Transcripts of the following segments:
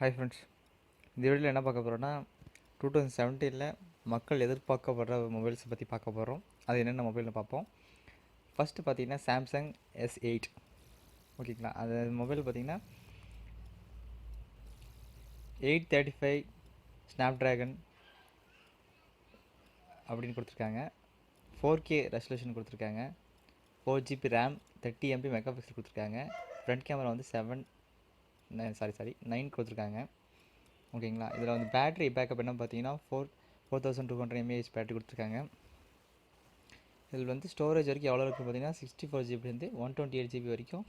Hi friends, இந்த வீடியோவில் என்ன பார்க்க போகிறோன்னா 2017 மக்கள் எதிர்பார்க்கப்படுற மொபைல்ஸை பற்றி பார்க்க போகிறோம். அது என்னென்ன மொபைல்னு பார்ப்போம். ஃபஸ்ட்டு பார்த்தீங்கன்னா சாம்சங் S8. ஓகேங்களா, அது மொபைல் பார்த்தீங்கன்னா 835 ஸ்னாப்ட்ராகன் அப்படின்னு கொடுத்துருக்காங்க. 4K ரெசல்யூஷன் கொடுத்துருக்காங்க. 4GB RAM, 30 MP mega pixel கொடுத்துருக்காங்க. ஃப்ரண்ட் கேமரா வந்து 9 கொடுத்துருக்காங்க. ஓகேங்களா, இதில் வந்து பேட்டரி பேக்கப் என்ன பார்த்தீங்கன்னா 4200 mAh பேட்டரி கொடுத்துருக்காங்க. இதில் வந்து ஸ்டோரேஜ் வரைக்கும் எவ்வளோ இருக்குது பார்த்தீங்கன்னா 64GB 128GB வரைக்கும்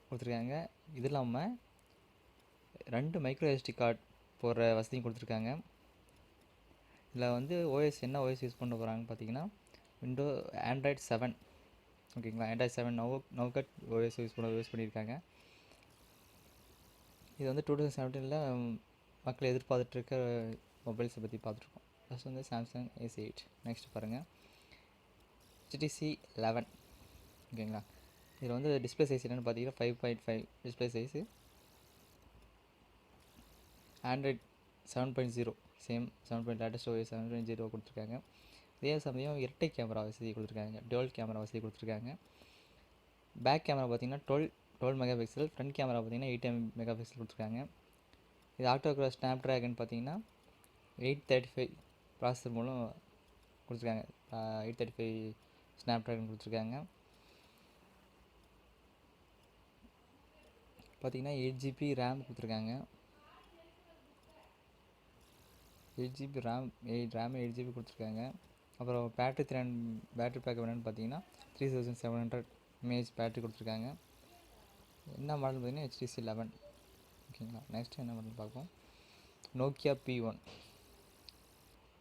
கொடுத்துருக்காங்க. இது இல்லாமல் 2 மைக்ரோ SD கார்டு போடுற வசதியும் கொடுத்துருக்காங்க. இதில் வந்து என்ன ஓஎஸ் யூஸ் பண்ண போகிறாங்கன்னு பார்த்தீங்கன்னா Android 7. ஓகேங்களா, Android 7 நவ்கட் ஓஎஸ் யூஸ் பண்ணியிருக்காங்க. இது வந்து 2017 மக்கள் எதிர்பார்த்துட்ருக்க மொபைல்ஸை பற்றி பார்த்துருக்கோம். ஃபஸ்ட் வந்து சாம்சங் S8. நெக்ஸ்ட் பாருங்கள், HTC 11. ஓகேங்களா, இதில் வந்து டிஸ்பிளே சைஸ் என்னென்னு பார்த்தீங்கன்னா 5.5 display size. Android 7.0 same 7. Latest OS 7.0 கொடுத்துருக்காங்க. இதே சமயம் இரட்டை கேமரா வசதி கொடுத்துருக்காங்க, டுவல் கேமரா வசதி கொடுத்துருக்காங்க. பேக் கேமரா பார்த்தீங்கன்னா 12 மெகா பிக்சல், ஃப்ரண்ட் கேமரா பார்த்தீங்கன்னா 8 மெகா பிக்சல் கொடுத்துருக்காங்க. இது ஆக்டோகிராஸ் ஸ்னாப்ட்ராகன் பார்த்தீங்கன்னா 835 ப்ராசஸர் மூலம் கொடுத்துருக்காங்க. 835 ஸ்னாப்ட்ராகன் கொடுத்துருக்காங்க. பார்த்தீங்கன்னா 8GB ரேம் கொடுத்துருக்காங்க. 8GB ரேம் 8GB கொடுத்துருக்காங்க. அப்புறம் பேட்டரி பேக்கப் என்னென்னு பார்த்தீங்கன்னா 3700 mAh பேட்டரி கொடுத்துருக்காங்க. என்ன மாடல் பார்த்தீங்கன்னா HTC 11. ஓகேங்களா, நெக்ஸ்ட் என்ன மாடல் பார்ப்போம். Nokia P1.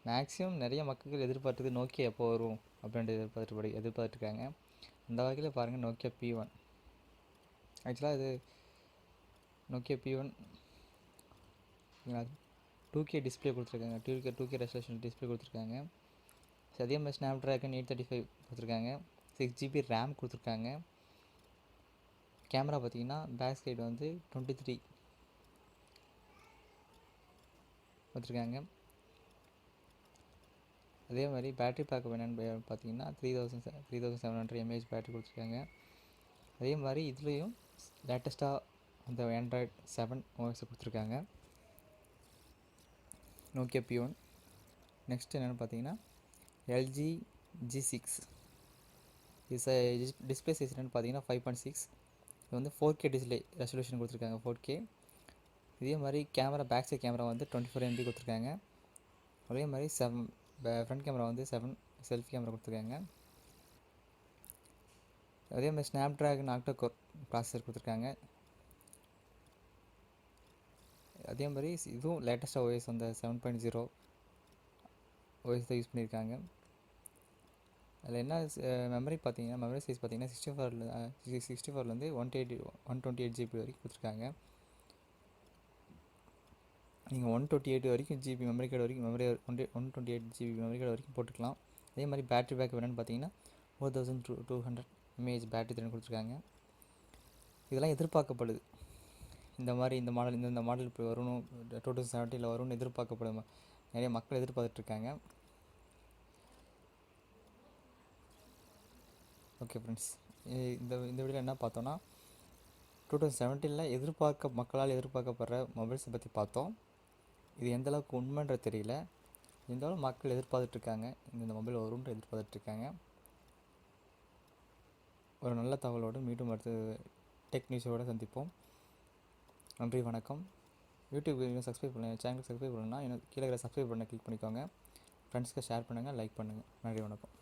மேக்ஸிமம் நிறைய மக்கள் எதிர்பார்த்தது நோக்கியா எப்போ வரும் அப்படின்ட்டு எதிர்பார்த்துருக்காங்க. அந்த வகையில் பாருங்கள், நோக்கியா P1. ஆக்சுவலாக இது நோக்கியா P1 2K டிஸ்பிளே கொடுத்துருக்காங்க. 2K ரெசல்யூஷன் டிஸ்பிளே கொடுத்துருக்காங்க. அதே மாதிரி ஸ்னாப்ட்ராகன் 835 கொடுத்துருக்காங்க. 6GB ரேம் கொடுத்துருக்காங்க. கேமரா பார்த்தீங்கன்னா பேக் சைடு வந்து 23 கொடுத்துருக்காங்க. அதே மாதிரி பேட்டரி பேக்கப் என்னென்னு பார்த்தீங்கன்னா 3700 mAh பேட்டரி கொடுத்துருக்காங்க. அதே மாதிரி இதுலேயும் லேட்டஸ்ட்டாக அந்த Android 7 OS கொடுத்துருக்காங்க, நோக்கியா P1. நெக்ஸ்ட் என்னென்னு பார்த்தீங்கன்னா LG G6. டிஸ்பிளே சைஸ் என்னென்னு பார்த்தீங்கன்னா 5.6. இது வந்து 4K டிஸ்பிளே ரெசல்யூஷன் கொடுத்துருக்காங்க, 4K. இதே மாதிரி கேமரா பேக் சைட் கேமரா வந்து 24 MP கொடுத்துருக்காங்க. அதே மாதிரி ஃப்ரண்ட் கேமரா வந்து 7 செல்ஃபி கேமரா கொடுத்துருக்காங்க. அதே மாதிரி ஸ்னாப்ட்ராகன் ஆக்டோகோர் ப்ராசஸர் கொடுத்துருக்காங்க. அதே மாதிரி இதுவும் லேட்டஸ்ட்டாக OS அந்த 7.0 OS தான் யூஸ் பண்ணியிருக்காங்க. அதில் என்ன மெமரி பார்த்தீங்கன்னா மெமரி சைஸ் பார்த்தீங்கன்னா 64 128GB வரைக்கும் கொடுத்துருக்காங்க. நீங்கள் 128 வரைக்கும் ஜிபி மெமரி கார்டு வரைக்கும் 128GB மெமரி கார்டு வரைக்கும் போட்டுக்கலாம். அதே மாதிரி பேட்டரி பேக்கப் என்னென்னு பார்த்தீங்கன்னா 4200 mAh பேட்டரி திறன் கொடுத்துருக்காங்க. இதெல்லாம் எதிர்பார்க்கப்படுது. இந்த மாடல் இப்போ வரணும், 2017 வரும்னு எதிர்பார்க்கப்படும். நிறைய மக்கள் எதிர்பார்த்துட்ருக்காங்க. ஓகே ஃப்ரெண்ட்ஸ், இந்த வீடியோவில் என்ன பார்த்தோன்னா 2017 மக்களால் எதிர்பார்க்கப்படுற மொபைல்ஸை பற்றி பார்த்தோம். இது எந்தளவுக்கு உண்மைன்ற தெரியல, இருந்தாலும் மக்கள் எதிர்பார்த்துட்ருக்காங்க. இந்த மொபைல் வரும்ன்ற எதிர்பார்த்துட்ருக்காங்க. ஒரு நல்ல தகவலோடு மீண்டும் அடுத்து டெக் நியூஸோடு சந்திப்போம். நன்றி, வணக்கம். யூடியூப் சப்ஸ்கிரைப் பண்ணுங்கள், சேனலுக்கு சப்ஸ்கிரைப் பண்ணணும்னா கீழே சப்ஸ்கிரைப் பண்ண கிளிக் பண்ணிக்கோங்க. ஃப்ரெண்ட்ஸ்க்கு ஷேர் பண்ணுங்கள், லைக் பண்ணுங்கள். நன்றி, வணக்கம்.